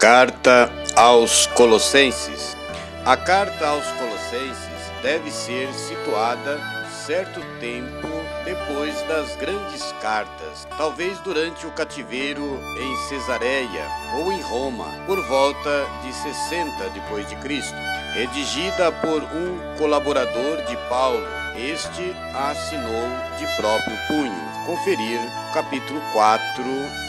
Carta aos Colossenses. A carta aos Colossenses deve ser situada certo tempo depois das grandes cartas, talvez durante o cativeiro em Cesareia ou em Roma, por volta de 60 depois de Cristo, redigida por um colaborador de Paulo. Este a assinou de próprio punho. Conferir capítulo 4,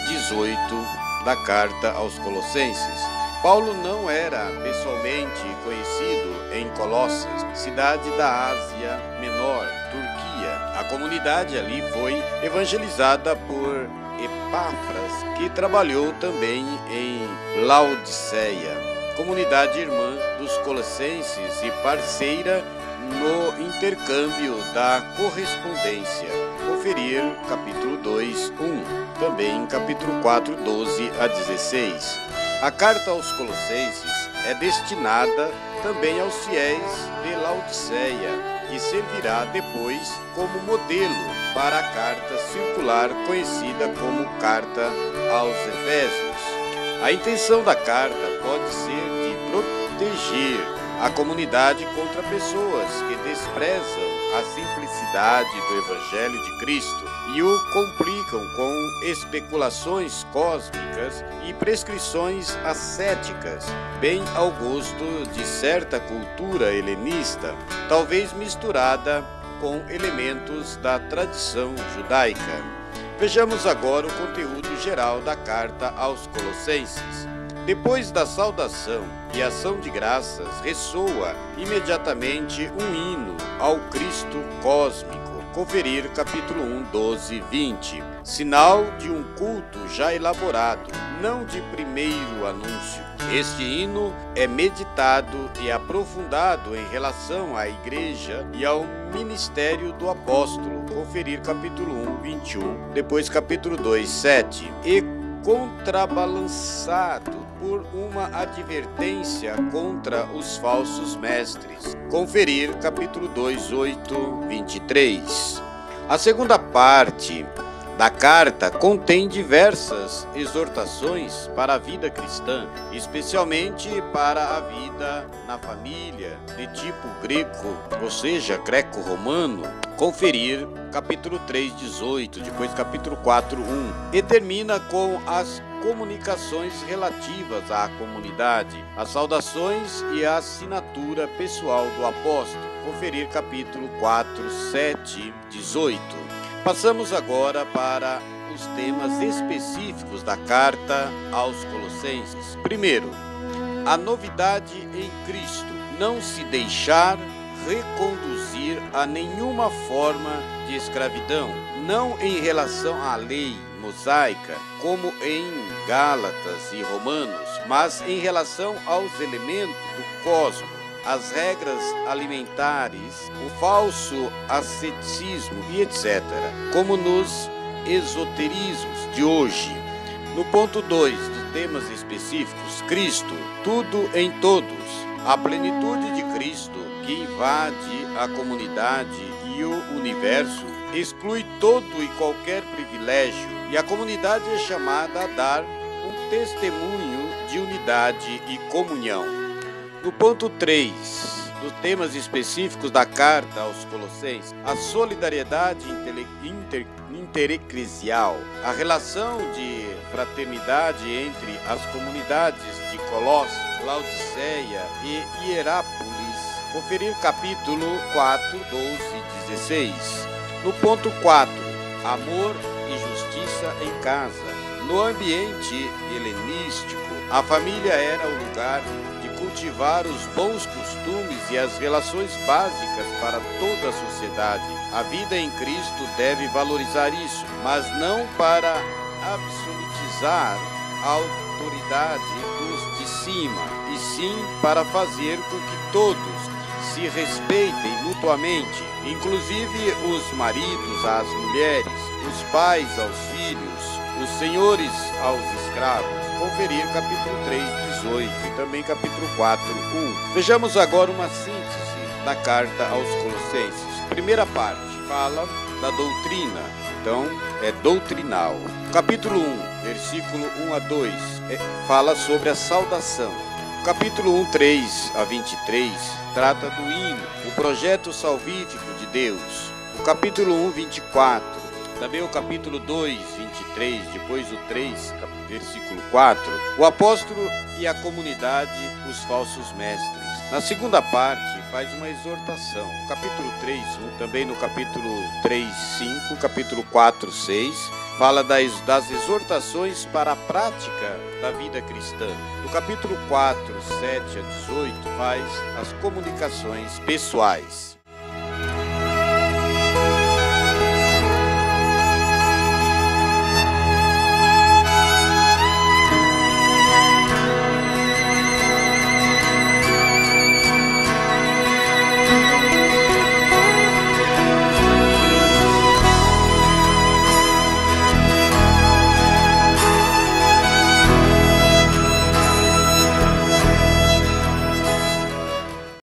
18 da carta aos Colossenses. Paulo não era pessoalmente conhecido em Colossas, cidade da Ásia Menor, Turquia. A comunidade ali foi evangelizada por Epáfras, que trabalhou também em Laodiceia, comunidade irmã dos Colossenses e parceira no intercâmbio da correspondência. Conferir capítulo 2, 1, também capítulo 4, 12 a 16. A carta aos Colossenses é destinada também aos fiéis de Laodiceia e servirá depois como modelo para a carta circular conhecida como Carta aos Efésios. A intenção da carta pode ser de proteger a comunidade contra pessoas que desprezam a simplicidade do Evangelho de Cristo e o complicam com especulações cósmicas e prescrições ascéticas, bem ao gosto de certa cultura helenista, talvez misturada com elementos da tradição judaica. Vejamos agora o conteúdo geral da carta aos Colossenses. Depois da saudação e ação de graças, ressoa imediatamente um hino ao Cristo cósmico. Conferir capítulo 1, 12, 20. Sinal de um culto já elaborado, não de primeiro anúncio. Este hino é meditado e aprofundado em relação à igreja e ao ministério do apóstolo. Conferir capítulo 1, 21, depois capítulo 2, 7. E contrabalançado por uma advertência contra os falsos mestres. Conferir capítulo 2, 8, 23. A segunda parte da carta contém diversas exortações para a vida cristã, especialmente para a vida na família de tipo greco, ou seja, greco-romano. Conferir capítulo 3, 18, depois capítulo 4, 1. E termina com as comunicações relativas à comunidade, as saudações e a assinatura pessoal do apóstolo. Conferir capítulo 4, 7, 18. Passamos agora para os temas específicos da carta aos Colossenses. Primeiro, a novidade em Cristo, não se deixar reconduzir a nenhuma forma de escravidão, não em relação à lei mosaica, como em Gálatas e Romanos, mas em relação aos elementos do cosmos, as regras alimentares, o falso asceticismo e etc., como nos esoterismos de hoje. No ponto 2 dos temas específicos, Cristo, tudo em todos, a plenitude de Cristo que invade a comunidade e o universo, exclui todo e qualquer privilégio, e a comunidade é chamada a dar um testemunho de unidade e comunhão. No ponto 3 dos temas específicos da carta aos Colossenses, a solidariedade intereclesial, a relação de fraternidade entre as comunidades de Colossos, Laodiceia e Hierápolis. Conferir capítulo 4, 12 e 16. No ponto 4, amor e justiça em casa. No ambiente helenístico, a família era o lugar de cultivar os bons costumes e as relações básicas para toda a sociedade. A vida em Cristo deve valorizar isso, mas não para absolutizar a autoridade dos de cima, e sim para fazer com que todos se respeitem mutuamente, inclusive os maridos às mulheres, os pais aos filhos, os senhores aos escravos. Conferir capítulo 3, 18 e também capítulo 4, 1. Vejamos agora uma síntese da carta aos Colossenses. Primeira parte, fala da doutrina, então é doutrinal. Capítulo 1, versículo 1 a 2, fala sobre a saudação. O capítulo 1, 3 a 23, trata do hino, o projeto salvífico de Deus. O capítulo 1, 24, também o capítulo 2, 23, depois o 3, versículo 4, o apóstolo e a comunidade, os falsos mestres. Na segunda parte, faz uma exortação. O capítulo 3, 1, também no capítulo 3, 5, capítulo 4, 6, fala das exortações para a prática da vida cristã. No capítulo 4, 7 a 18, faz as comunicações pessoais.